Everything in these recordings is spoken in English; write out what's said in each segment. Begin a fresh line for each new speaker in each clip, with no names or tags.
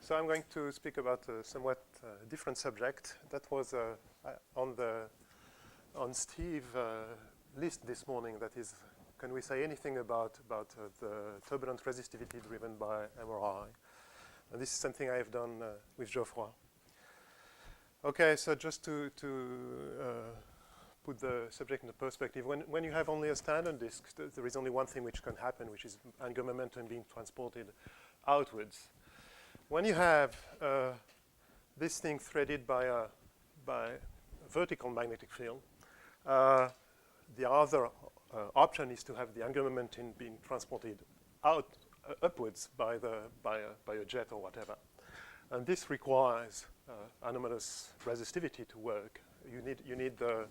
So I'm going to speak about a somewhat different subject that was on Steve's list this morning. That is, can we say anything about the turbulent resistivity driven by MRI? And this is something I have done with Geoffroy. Okay, so just to put the subject into perspective, when you have only a standard disk, there is only one thing which can happen, which is angular momentum being transported outwards. When you have this thing threaded by a vertical magnetic field, the other option is to have the angular momentum being transported upwards by a jet or whatever. And this requires anomalous resistivity to work. You need the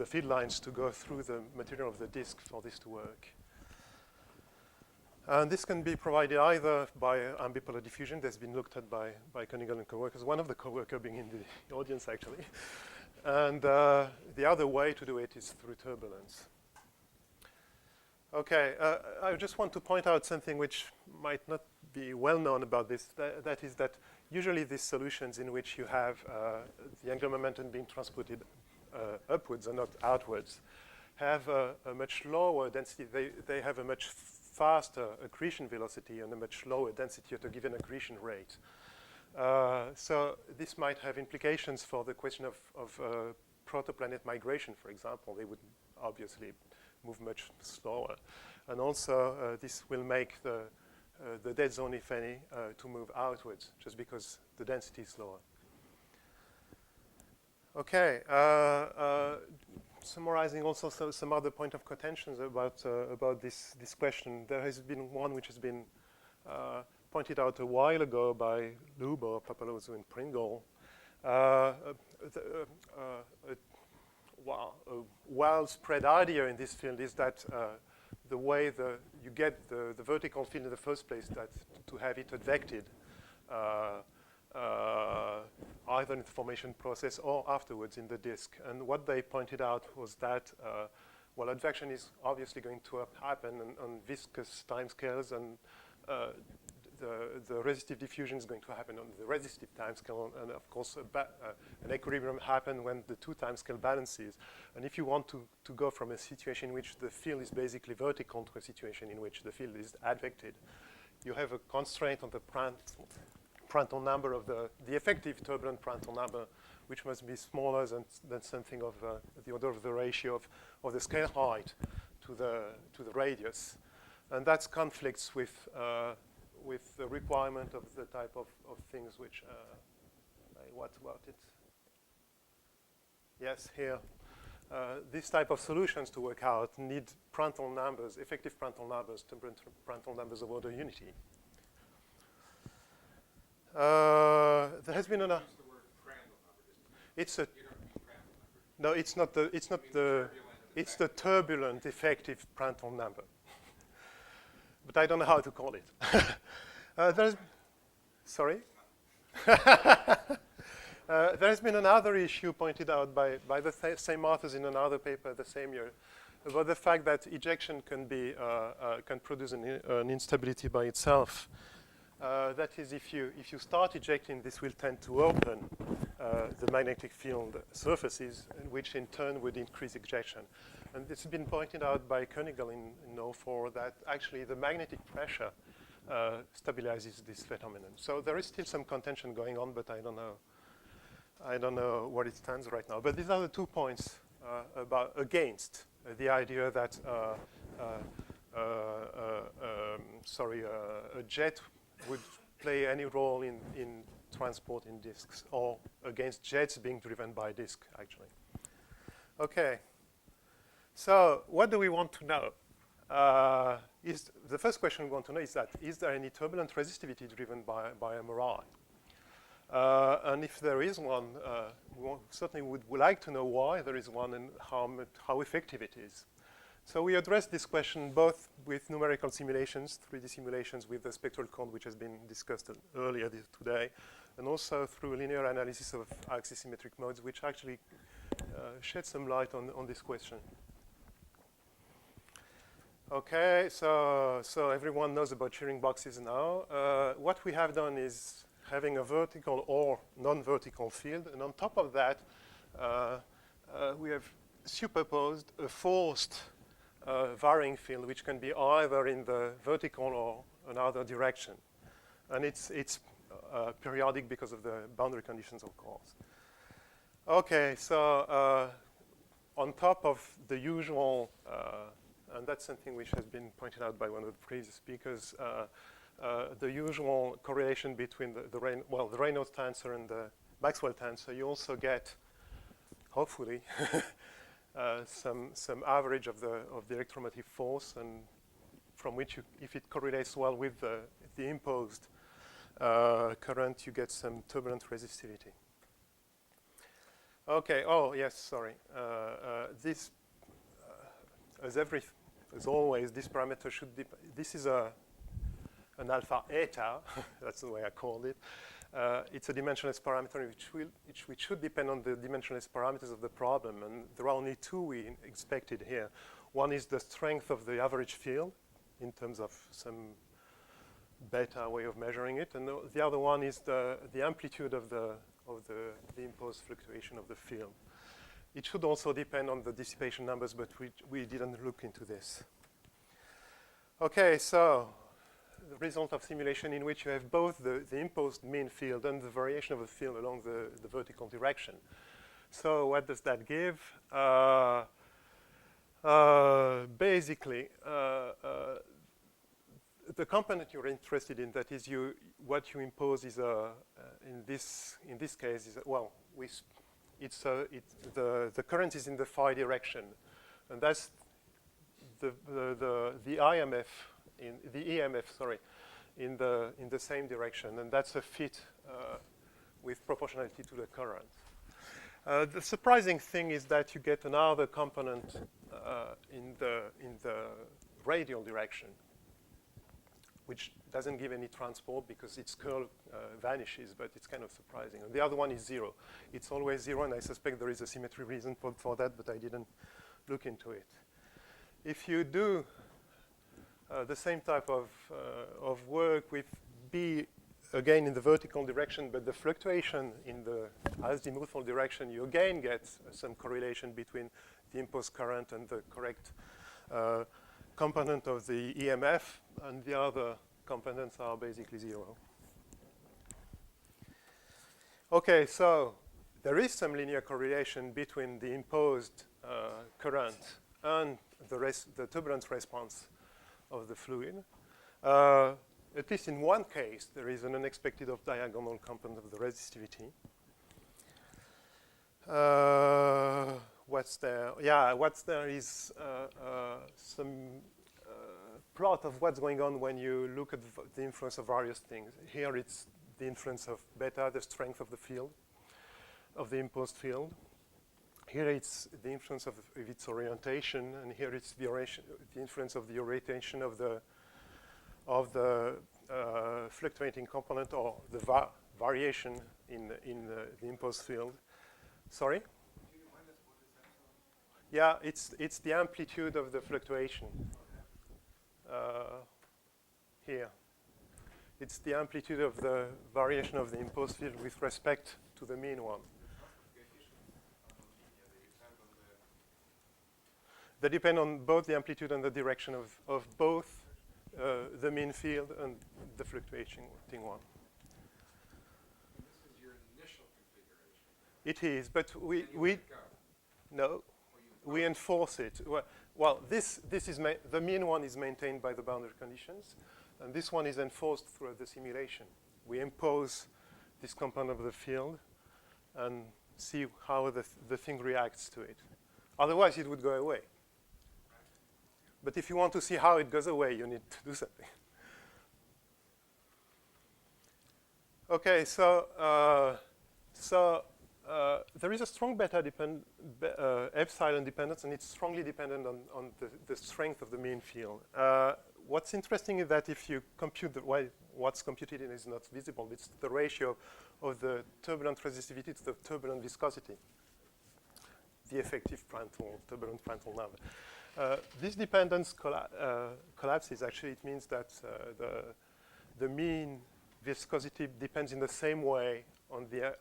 field lines to go through the material of the disk for this to work. And this can be provided either by ambipolar diffusion that's been looked at by Koenigsegg and co-workers, one of the co-workers being in the audience actually. And the other way to do it is through turbulence. Okay, I just want to point out something which might not be well known about this. That is that usually these solutions in which you have the angular momentum being transported upwards and not outwards have a much lower density. They have a much faster accretion velocity and a much lower density at a given accretion rate. So this might have implications for the question of protoplanet migration, for example. They would obviously move much slower. And also this will make the dead zone, if any, to move outwards, just because the density is lower. Okay, summarizing also some other point of contentions about this question. There has been one which has been pointed out a while ago by Lubo, Papalozo, and Pringle. A well-spread idea in this field is that the way you get the vertical field in the first place, that to have it advected either in the formation process or afterwards in the disk. And what they pointed out was that, well, advection is obviously going to happen on viscous timescales, and the resistive diffusion is going to happen on the resistive timescale, and of course an equilibrium happens when the two timescale balances. And if you want to go from a situation in which the field is basically vertical to a situation in which the field is advected, you have a constraint on the Prandtl number of the effective turbulent Prandtl number, which must be smaller than something of the order of the ratio of the scale height to the radius. And that conflicts with the requirement of the type of things which, what about it? Yes, here. This type of solutions to work out need Prandtl numbers, effective Prandtl numbers, turbulent Prandtl numbers of order unity. There has been another. It's a. No, it's not the. It's not the. It's the turbulent effective Prandtl number. But I don't know how to call it. Sorry. There has been another issue pointed out by the same authors in another paper the same year about the fact that ejection can produce an instability by itself. That is, if you start ejecting, this will tend to open the magnetic field surfaces, which in turn would increase ejection. And this has been pointed out by Koenigsegg in 2004 that actually the magnetic pressure stabilizes this phenomenon. So there is still some contention going on, but I don't know where it stands right now. But these are the 2 points against the idea that a jet would play any role in transport in disks, or against jets being driven by disk, actually. Okay. So what do we want to know? The first question we want to know is that, is there any turbulent resistivity driven by MRI? And if there is one, we certainly would like to know why there is one and how effective it is. So we addressed this question both with numerical simulations, 3D simulations with the spectral cone, which has been discussed earlier today, and also through linear analysis of axisymmetric modes, which actually shed some light on this question. Okay, so everyone knows about shearing boxes now. What we have done is having a vertical or non-vertical field, and on top of that, we have superposed a forced varying field, which can be either in the vertical or another direction. And it's periodic because of the boundary conditions, of course. Okay, so on top of the usual, and that's something which has been pointed out by one of the previous speakers, the usual correlation between the Reynolds tensor and the Maxwell tensor, you also get, hopefully, some average of the electromotive force, and from which, if it correlates well with the imposed current, you get some turbulent resistivity. Okay. Oh yes. Sorry. This, as always, this parameter should. This is an alpha eta. That's the way I called it. It's a dimensionless parameter which should depend on the dimensionless parameters of the problem, and there are only two we expected here. One is the strength of the average field in terms of some beta way of measuring it, and the other one is the amplitude of the imposed fluctuation of the field. It should also depend on the dissipation numbers, but we didn't look into this. Okay, so the result of simulation in which you have both the imposed mean field and the variation of the field along the vertical direction. So what does that give? Basically, the component you're interested in, that is what you impose is in this case is the current is in the phi direction, and that's the EMF in the same direction, and that's a fit with proportionality to the current. The surprising thing is that you get another component in the radial direction, which doesn't give any transport because its curl vanishes, but it's kind of surprising. And the other one is zero. It's always zero, and I suspect there is a symmetry reason for that, but I didn't look into it. If you do the same type of work with B, again in the vertical direction, but the fluctuation in the azimuthal direction, you again get some correlation between the imposed current and the correct component of the EMF, and the other components are basically zero. Okay, so there is some linear correlation between the imposed current and the turbulence response of the fluid. At least in one case, there is an unexpected off-diagonal component of the resistivity. What's there? Yeah, what's there is some plot of what's going on when you look at the influence of various things. Here it's the influence of beta, the strength of the field, of the imposed field. Here it's the influence of its orientation, and here it's the influence of the orientation of the fluctuating component, or the variation in the imposed field. Sorry? Yeah, it's the amplitude of the fluctuation. Here. It's the amplitude of the variation of the imposed field with respect to the mean one. They depend on both the amplitude and the direction of both the mean field and the fluctuating one.
This is your initial configuration.
It is, but we enforce it. Well, this is the mean one is maintained by the boundary conditions, and this one is enforced through the simulation. We impose this component of the field and see how the thing reacts to it. Otherwise, it would go away. But if you want to see how it goes away, you need to do something. Okay, so there is a strong beta epsilon dependence, and it's strongly dependent on the strength of the mean field. What's interesting is that if you compute what's computed in is not visible. It's the ratio of the turbulent resistivity to the turbulent viscosity, the effective Prandtl, turbulent Prandtl number. This dependence collapses. Actually, it means that the mean viscosity depends in the same way on the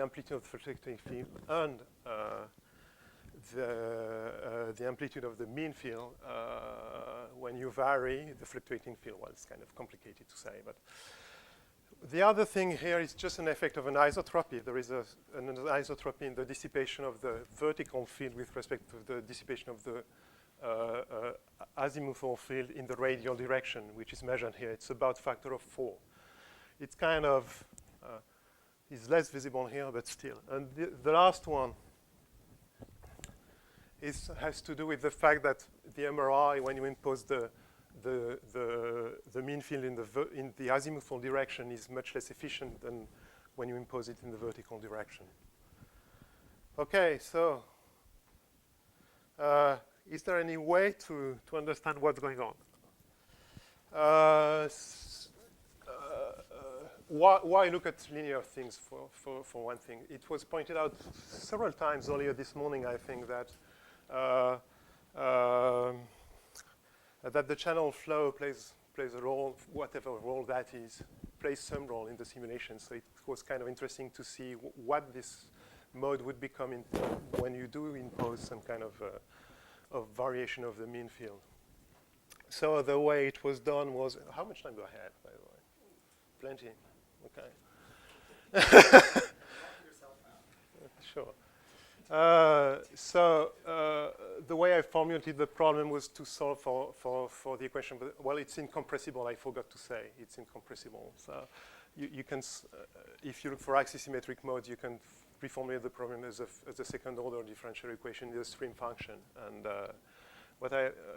amplitude of the fluctuating field and the amplitude of the mean field when you vary the fluctuating field. Well, it's kind of complicated to say, but the other thing here is just an effect of an isotropy. There is an isotropy in the dissipation of the vertical field with respect to the dissipation of the azimuthal field in the radial direction, which is measured here. It's about a factor of 4. It's kind of is less visible here, but still. And the last one has to do with the fact that the MRI, when you impose the mean field in the azimuthal direction, is much less efficient than when you impose it in the vertical direction. Okay, so is there any way to understand what's going on? Why look at linear things for one thing? It was pointed out several times earlier this morning, I think, that that the channel flow plays a role, whatever role that is, plays some role in the simulation. So it was kind of interesting to see what this mode would become when you do impose some kind of variation of the mean field. So the way it was done was, how much time do I have, by the way? Plenty. Okay. Sure. So the way I formulated the problem was to solve for the equation. But, well, it's incompressible. I forgot to say it's incompressible. So you can, if you look for axisymmetric modes, you can reformulate the problem as a second-order differential equation in the stream function,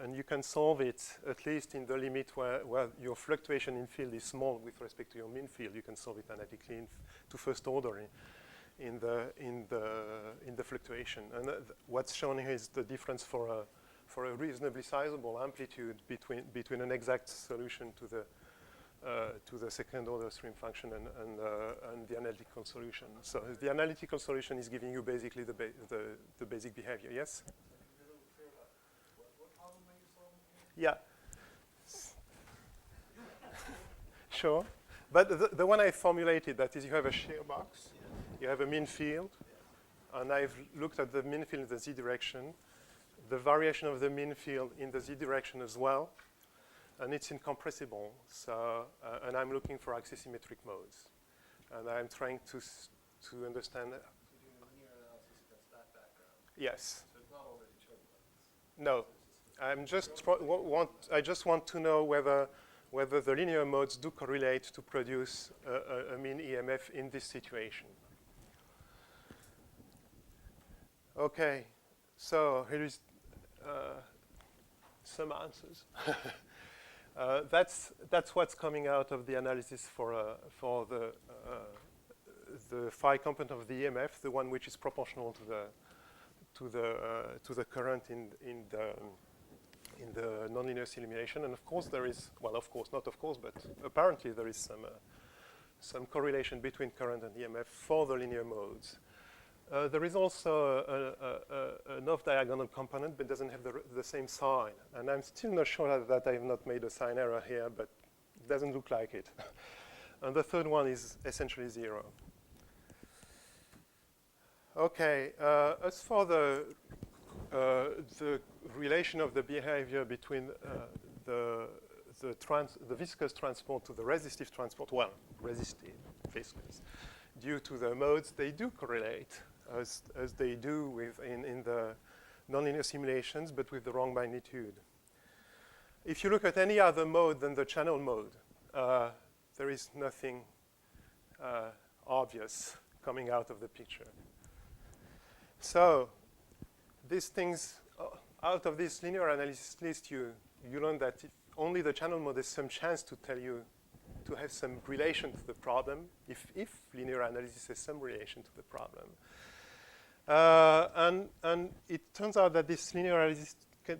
and you can solve it at least in the limit where your fluctuation in field is small with respect to your mean field. You can solve it analytically to first order in the fluctuation. And what's shown here is the difference for a reasonably sizable amplitude between an exact solution to the second order stream function and the analytical solution. So the analytical solution is giving you basically the basic behavior. Yes?
What problem are you solving here?
Yeah. Sure. But the one I formulated, that is, you have a shear box, you have a mean field, and I've looked at the mean field in the z direction, the variation of the mean field in the z direction as well, and it's incompressible. So, and I'm looking for axisymmetric modes, and I'm trying to understand.
So you're doing a linear analysis against that background.
Yes.
So it's not already turbulence.
No, I just want to know whether the linear modes do correlate to produce a mean EMF in this situation. Okay, so here is some answers. That's what's coming out of the analysis for the phi component of the EMF, the one which is proportional to the current in the nonlinear simulation. And of course there is, well, of course, not of course, but apparently there is some correlation between current and EMF for the linear modes. There is also an off-diagonal component, but doesn't have the same sign. And I'm still not sure that I have not made a sign error here, but it doesn't look like it. And the third one is essentially 0. Okay, as for the relation of the behavior between the viscous transport to the resistive transport, well, resistive, viscous, due to the modes, they do correlate as they do in the nonlinear simulations, but with the wrong magnitude. If you look at any other mode than the channel mode, there is nothing obvious coming out of the picture. So these things, out of this linear analysis list, you learn that only the channel mode has some chance to tell you to have some relation to the problem, if linear analysis has some relation to the problem. And it turns out that this linear analysis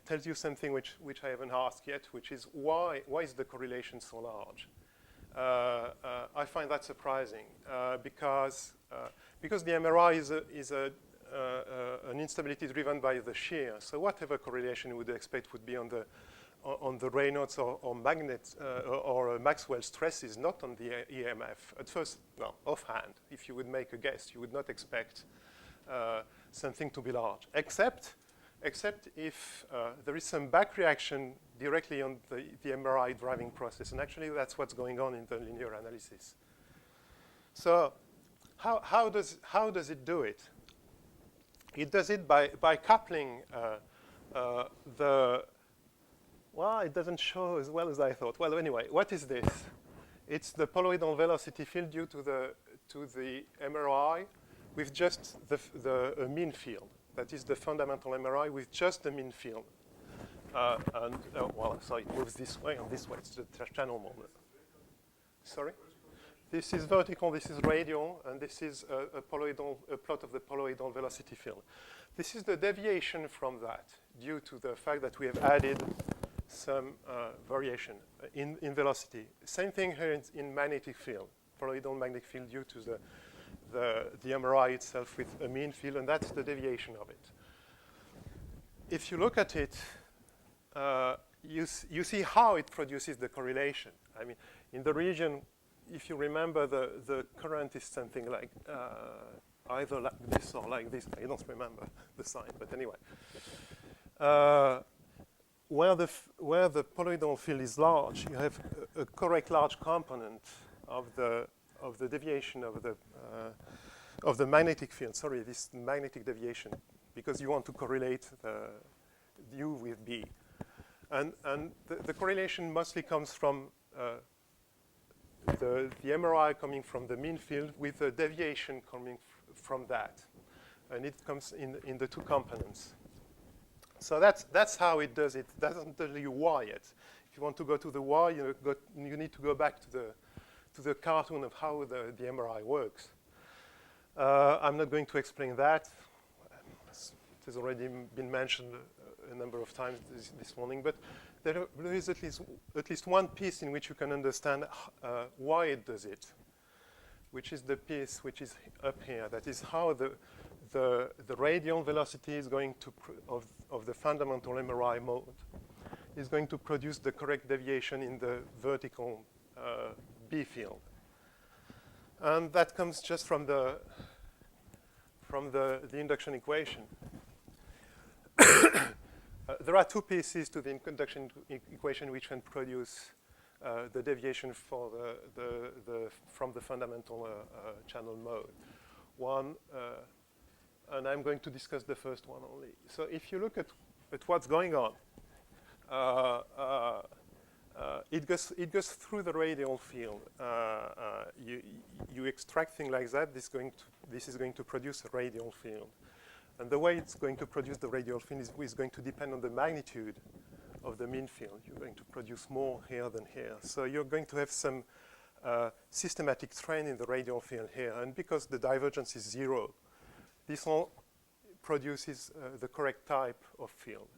tells you something which I haven't asked yet, which is why is the correlation so large? I find that surprising because the MRI is an instability driven by the shear. So whatever correlation you would expect would be on the Reynolds or magnet or Maxwell stresses, not on the EMF. At first, well, offhand, if you would make a guess, you would not expect something to be large, except if there is some back reaction directly on the MRI driving process. And actually, that's what's going on in the linear analysis. So how does it do it? It does it by coupling well, it doesn't show as well as I thought. Well, anyway, what is this? It's the poloidal velocity field due to the MRI with just the mean field. That is the fundamental MRI with just the mean field. Well, so it moves this way and this way. It's the channel model. Sorry? This is vertical, this is radial, and this is a plot of the poloidal velocity field. This is the deviation from that due to the fact that we have added some variation in velocity. Same thing here in magnetic field, poloidal magnetic field due to the MRI itself with a mean field, and that's the deviation of it. If you look at it, you see how it produces the correlation. I mean, in the region, if you remember, the current is something like either like this or like this. I don't remember the sign, but anyway. Where the poloidal field is large, you have a correct large component of the deviation of the magnetic field. Sorry, this magnetic deviation, because you want to correlate the U with B, and the correlation mostly comes from the MRI coming from the mean field with the deviation coming from that, and it comes in the two components. So that's how it does it. It doesn't tell you why yet. If you want to go to the why, you need to go back to the cartoon of how the MRI works. I'm not going to explain that. It has already been mentioned a number of times this morning, but there is at least one piece in which you can understand why it does it, which is the piece which is up here. That is how the radial velocity is going to of the fundamental MRI mode is going to produce the correct deviation in the vertical B field, and that comes just from the induction equation. There are two pieces to the induction equation which can produce the deviation for from the fundamental channel mode. One, and I'm going to discuss the first one only. So if you look at what's going on, it goes through the radial field. You extract things like that. This is going to produce a radial field. And the way it's going to produce the radial field is going to depend on the magnitude of the mean field. You're going to produce more here than here. So you're going to have some systematic strain in the radial field here. And because the divergence is 0, this all produces the correct type of field.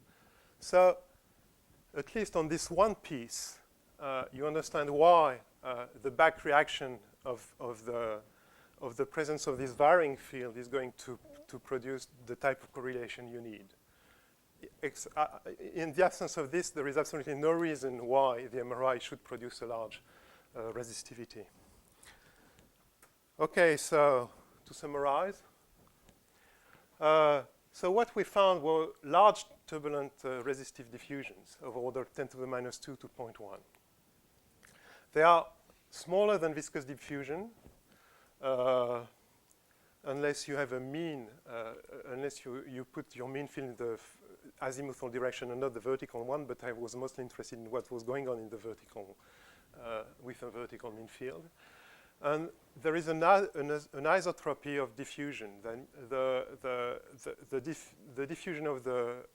So at least on this one piece, you understand why the back reaction of the presence of this varying field is going to produce the type of correlation you need. In the absence of this, there is absolutely no reason why the MRI should produce a large resistivity. Okay, so to summarize, so what we found were large turbulent resistive diffusions of order 10 to the minus 2 to 0.1. They are smaller than viscous diffusion, unless you have a mean, unless you put your mean field in the azimuthal direction and not the vertical one, but I was mostly interested in what was going on in the vertical, with a vertical mean field. And there is an isotropy of diffusion. Then the diffusion of the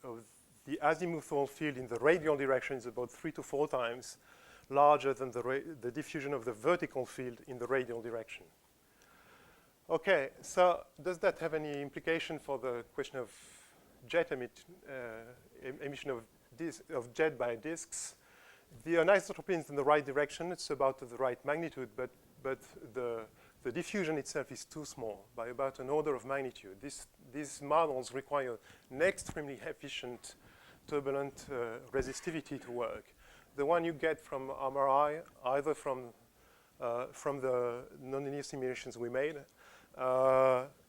azimuthal field in the radial direction is about 3 to 4 times larger than the diffusion of the vertical field in the radial direction. Okay, so does that have any implication for the question of jet emission of jet by disks? The anisotropy is in the right direction. It's about the right magnitude, but the the diffusion itself is too small, by about an order of magnitude. These models require an extremely efficient turbulent resistivity to work. The one you get from MRI, either from the nonlinear simulations we made,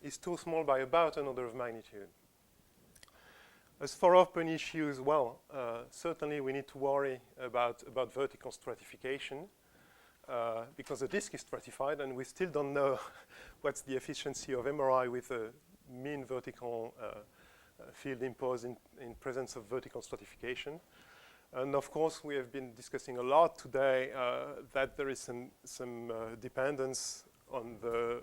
is too small by about an order of magnitude. As for open issues, well, certainly we need to worry about vertical stratification because the disk is stratified and we still don't know what's the efficiency of MRI with a mean vertical field imposed in presence of vertical stratification. And of course, we have been discussing a lot today that there is some dependence on the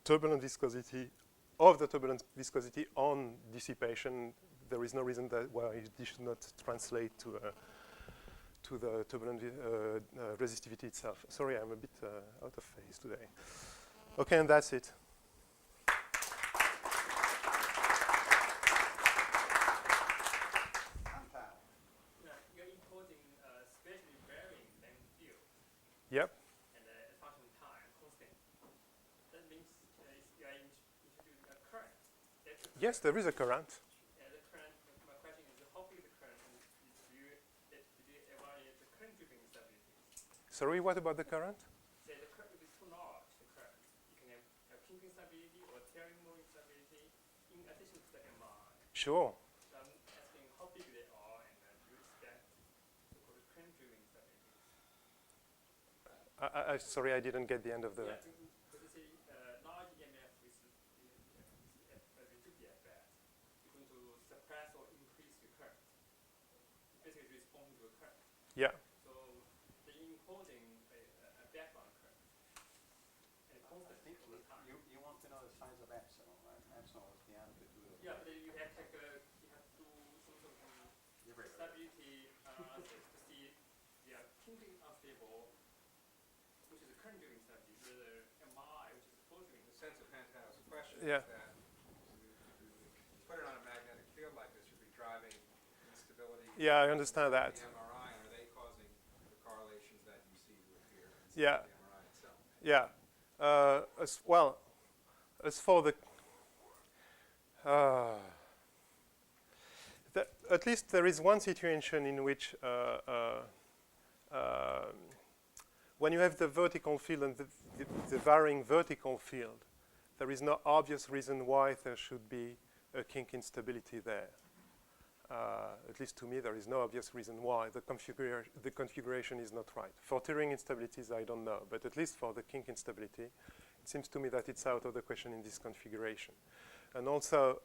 turbulent viscosity of the turbulent viscosity on dissipation. There is no reason why this should not translate to the turbulent resistivity itself. Sorry, I'm a bit out of phase today. Okay, and that's it. Yep.
And a function of time, constant. That means you are introducing a current.
Yes, there is a current.
The current, my question is, how big the current is? Do you evaluate the current-driven stability?
Sorry, what about the current?
Say the current is too large, the current. You can have kinking stability or tearing moving stability in addition to the MRI.
Sure.
So I'm asking how big they are and do you expect so-called current-driven stability?
Sorry, I didn't get the end of the...
Yeah, because you see, large EMF with resistivity at that, you're going to suppress or increase the current. Basically responding to a current.
Yeah.
So they're imposing a background current. And constant over time.
You want to know the size of epsilon, right? Epsilon is the amplitude of...
Yeah, but then you have to do some sort of stability analysis to see they are kinking unstable, which is a current-driven stability, rather MRI, which is force-driven.
The sense of Pantano's question
Yeah.
is that to put it on a magnetic field like this, you'd be driving instability.
Yeah, I understand that.
The MRI, and are they causing the correlations that you see to appear in
Yeah.
the MRI itself?
Yeah. As for the... at least there is one situation in which when you have the vertical field and the varying vertical field, there is no obvious reason why there should be a kink instability there. At least to me, there is no obvious reason why. The configuration is not right. For tearing instabilities, I don't know. But at least for the kink instability, it seems to me that it's out of the question in this configuration. And also,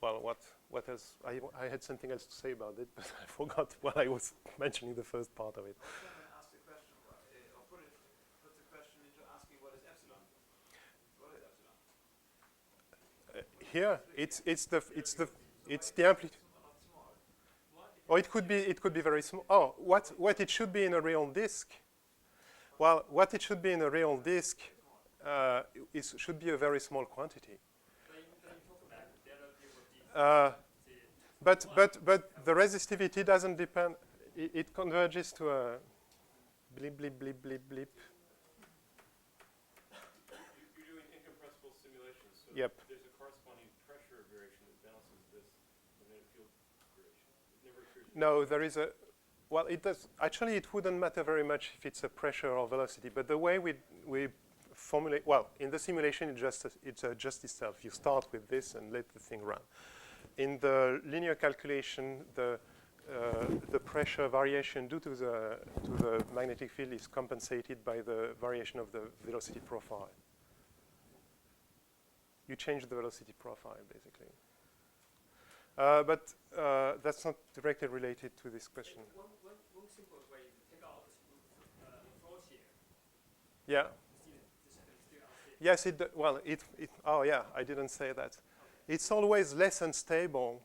well, what else? I had something else to say about it, but I forgot while I was mentioning the first part of it.
I was going to ask the question, or put the question into asking what is epsilon? What is epsilon?
Here, it's the amplitude. Or it could be very small. Oh, what it should be in a real disk? Well, what it should be in a real disk should be a very small quantity. But the resistivity doesn't depend. It converges to a blip, blip, blip, blip, blip.
You're doing incompressible simulations, so
Yep.
there's a corresponding pressure variation that balances this magnetic field variation. It never occurs.
No, there is a. Well, it does. Actually, it wouldn't matter very much if it's a pressure or velocity. But the way we formulate, well, in the simulation, it adjusts itself. You start with this and let the thing run. In the linear calculation, the pressure variation due to the magnetic field is compensated by the variation of the velocity profile. You change the velocity profile, basically. But that's not directly related to this question.
One simple way is to take out the flow shear.
Yeah. Yes, oh yeah, I didn't say that. It's always less unstable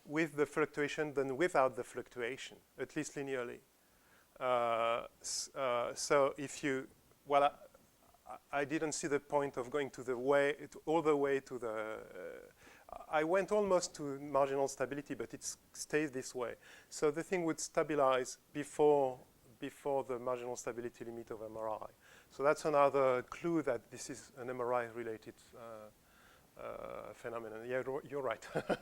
with the fluctuation than without the fluctuation, at least linearly. So if you, well, I didn't see the point of going all the way to the, I went almost to marginal stability, but it stays this way. So the thing would stabilize before the marginal stability limit of MRI. So that's another clue that this is an MRI-related phenomenon. Yeah, you're right.
Hi, I have a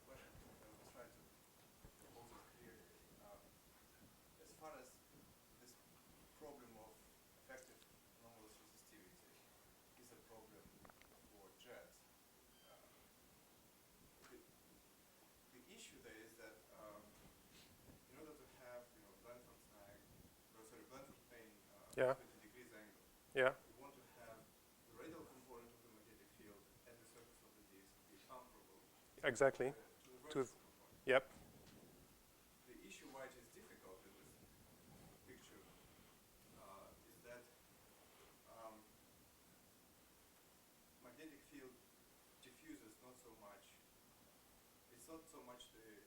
question. I was trying to pose it clearly. As far as this problem of effective anomalous resistivity is a problem for jets, the issue there is that in order to have, Blanford's plane
Yeah.
20 degrees angle,
Yeah,
you want to have the radial component of the magnetic field at the surface of the disk be comparable
exactly.
to the
To
vertical component.
Yep.
The issue why it is difficult in this picture is that magnetic field diffuses not so much. It's not so much the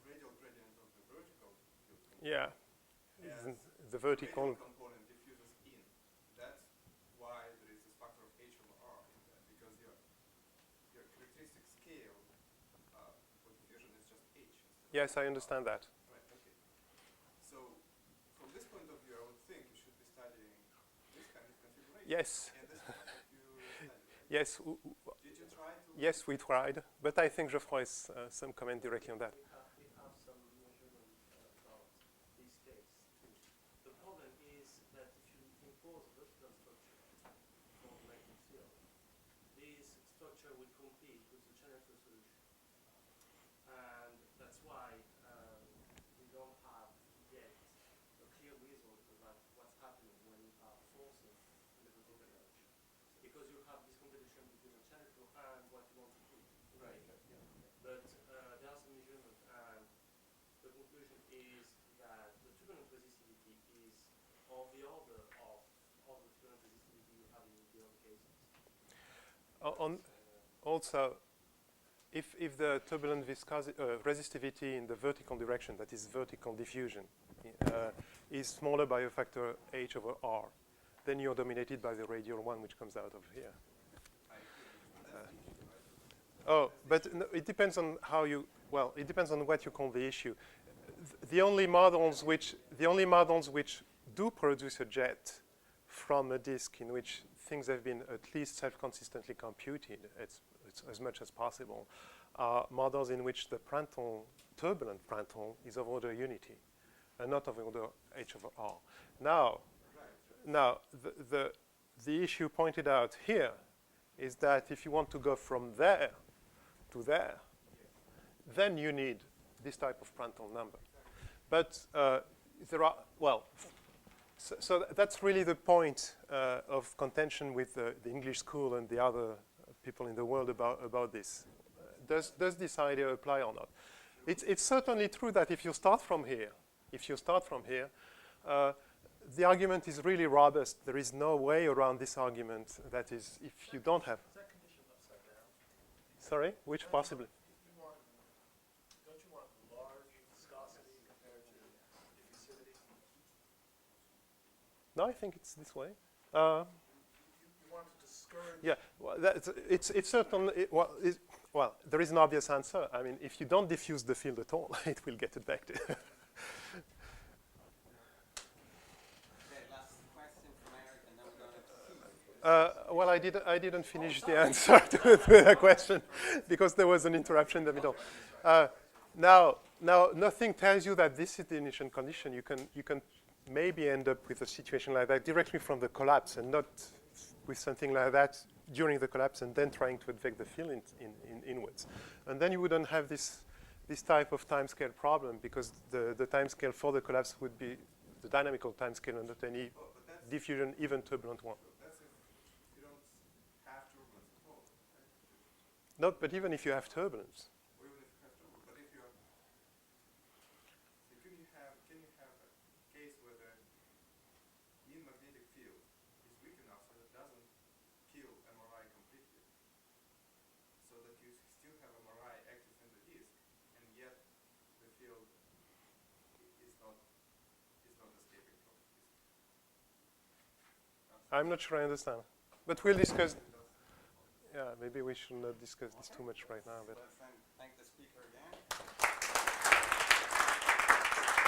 radial gradient of the vertical field component
Yeah.
as
The
radial
vertical.
component diffuses in. That's why there is this factor of H over R in that, because your characteristic scale for diffusion is just H instead
Yes,
of
I understand that.
Right, okay. So from this point of view, I would think you should be studying this kind of configuration.
Yes.
And this is what you studied, right?
Yes.
Did you try to?
Yes, we tried, but I think Geoffroy has some comment directly on that.
We have some measurement about this case too. The problem is that if you impose a vertical structure for the magnetic field, this structure will compete with the channel to solution. And that's why we don't have yet a clear result about what's happening when you have forcing in the vertical direction. Because you have this competition between the channel flow and what you want to do.
Right.
But there are some measurements, and the conclusion is that the turbulent resistivity is of the order of all the turbulent resistivity you have in the other cases.
Also, if the turbulent resistivity in the vertical direction, that is vertical diffusion, is smaller by a factor H over R, then you're dominated by the radial one, which comes out of here. But no, it depends on how you. Well, it depends on what you call the issue. The only models which do produce a jet from a disk in which things have been at least self-consistently computed, it's as much as possible, are models in which the turbulent Prandtl is of order unity, and not of order H over R. Now, the issue pointed out here is that if you want to go from there to there, then you need this type of Prandtl number. But there are, well, so that's really the point of contention with the English school and the other people in the world about this. Does this idea apply or not? It's certainly true that if you start from here, the argument is really robust. There is no way around this argument. That is, if you don't have.
Is that condition upside down?
Sorry, which possibly?
Don't you want large viscosity compared to diffusivity?
No, I think it's this way.
You want to discourage.
Yeah, well, it's certainly, well, there is an obvious answer. I mean, if you don't diffuse the field at all, it will get affected.
Okay, last question from Eric, and then we're going to
Well, I didn't finish the answer to the question because there was an interruption in the middle. Now, nothing tells you that this is the initial condition. You can maybe end up with a situation like that directly from the collapse, and not with something like that during the collapse, and then trying to advect the field inwards. And then you wouldn't have this type of timescale problem, because the timescale for the collapse would be the dynamical timescale and not any diffusion, even turbulent one.
That's if you don't have turbulence at all, right?
No, but even if you have turbulence.
Or even if you have turbulence, but if you're, so can you have a case where the mean magnetic field is weak enough so that it doesn't kill MRI completely, so that you still have MRI active in the disk, and yet the field is not escaping from the disk.
I'm not sure I understand. But we'll discuss. Yeah, maybe we should not discuss this too much right now. But
let's then thank the speaker again.